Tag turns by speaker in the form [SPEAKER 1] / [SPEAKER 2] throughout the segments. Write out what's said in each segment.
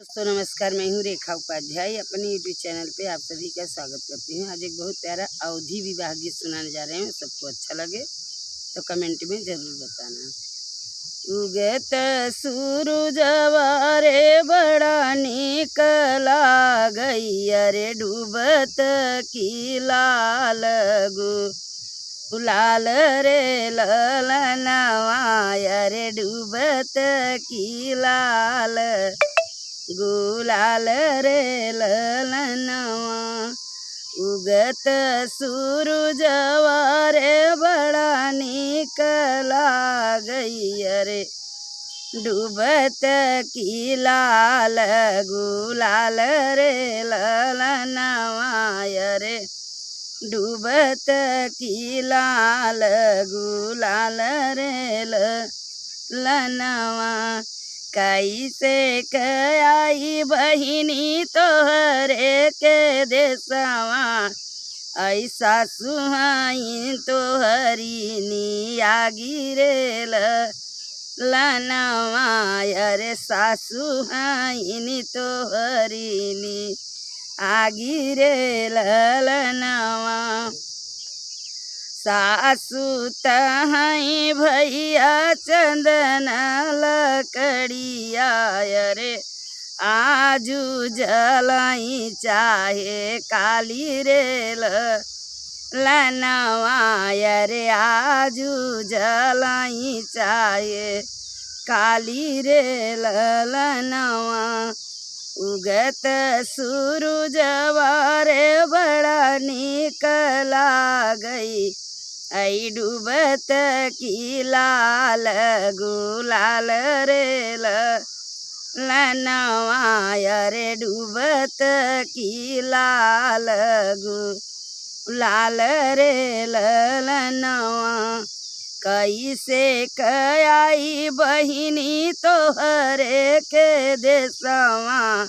[SPEAKER 1] दोस्तों नमस्कार, मैं हूँ रेखा उपाध्याय। अपने यूट्यूब चैनल पे आप सभी का स्वागत करती हूँ। आज एक बहुत प्यारा अवधी विवाह गीत सुनाने जा रहे हैं। सबको अच्छा लगे तो कमेंट में ज़रूर बताना। उगत सूरजवा रे बड़ा निक लागई, अरे डूबत की लाल लाल रे ललनवा, अरे डूबत की लाल गुलाल रे ललनवा। उगत सूरजवा रे बड़ा निक लागई, अरे डूबत की लाल गुलाल रे ललनवा, अरे डूबत की लाल गुलाल रे ललनवा। कैसे कयाई बहिनी तोहरे के देसवा, ऐसा सुहाई तोहरी निया गिरे ललनवा, अरे सासु हाइनी तोहरी नी आगी रे ललनवा। सासु तहाई भैया चंदन लकड़िया, अरे आजू जलाई चाहे काली रे ललनवा, अरे आजू जलाई चाहे काली रे ललनवा। उगत सूरजवा रे बड़ा निक लागई, ऐ डूबत की लाल गुलाल रे ललनवा, अरे डूबत की लाल गुलाल रे ललनवा। कैसे कयाई बहिनी तोहरे के देसवा,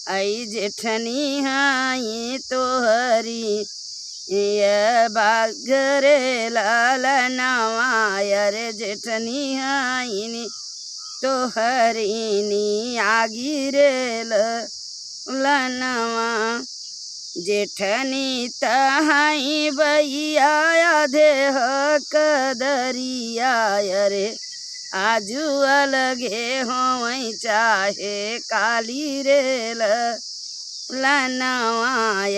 [SPEAKER 1] ऐ जेठनी हाई तोहरी ये बाघरे ललनवा, अरे जेठनी हाई तोहरी नी आगी रे ललनवा। जेठनी तहाई भैया आधे कदरिया, अरे आजू अलगे होई चाहे काली रे ललनवा,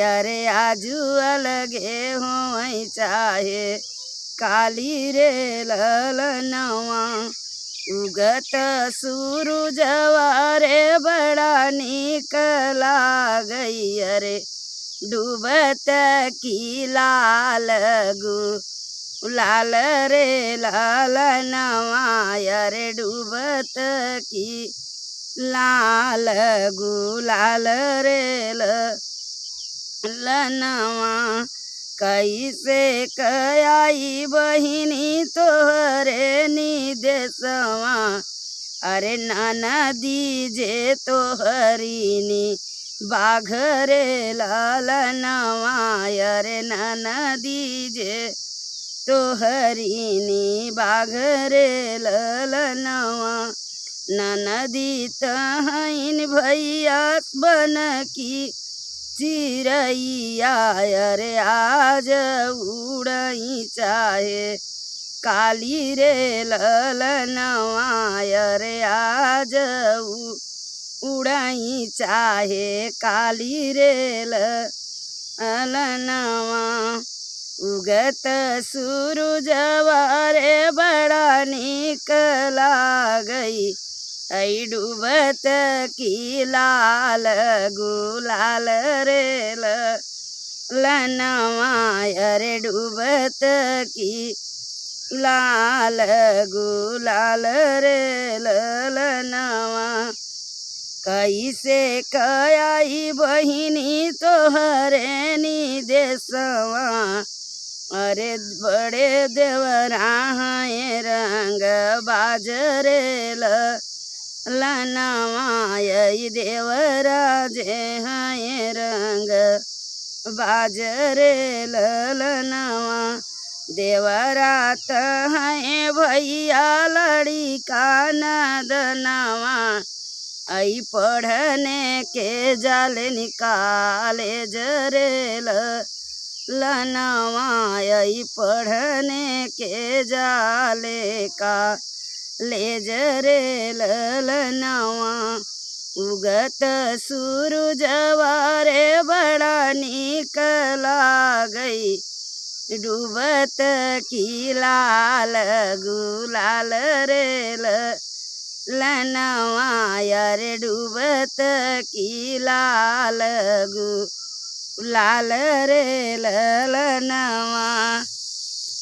[SPEAKER 1] अरे आजू अलगे होई चाहे काली रे ललनवा। उगत सूरजवा रे बड़ा निक लागई, अरे डूबत की लाल गुलाल रे ललनवा, अरे डूबत की लाल गुलाल रे ललनवा। कैसे कयाई बहिनी तोहरे नी देसवा, अरे नाना दीजे तोहरी नी बाघरे ललनवा, अरे नाना दीजे तोहरी नी बाघरे ललनवा। ननदी तहाइन भैया बन की चिरैया, अरे आज उड़ई चाहे काली रे ललनवा, अरे आज उड़ाई चाहे काली रे ललनवा। उगत सूरजवा रे बड़ा निक लागई, ऐ डूबत की लाल गुलाल रे ललनवा, अरे डूबत की लाल गुलाल रे ललनवा। कैसे कयाई बहिनी तोहरे नी देसवा, अरे बड़े देवरा हैं रंग बाजरे ललनवा, यही देवरा जे हैं रंग बाजरे ललनवा। देवरा तहाए भैया लड़ी का नदनवा, आई पढ़ने के जाले निकाले जरेल लनवा आई पढ़ने के जाले का ले जरेल लनवा उगत सूरजवा रे बड़ा नीक लागई डूबत की लाल गुलाल रे लनवा यार डूबत की लाल गुलाल रे लनवा।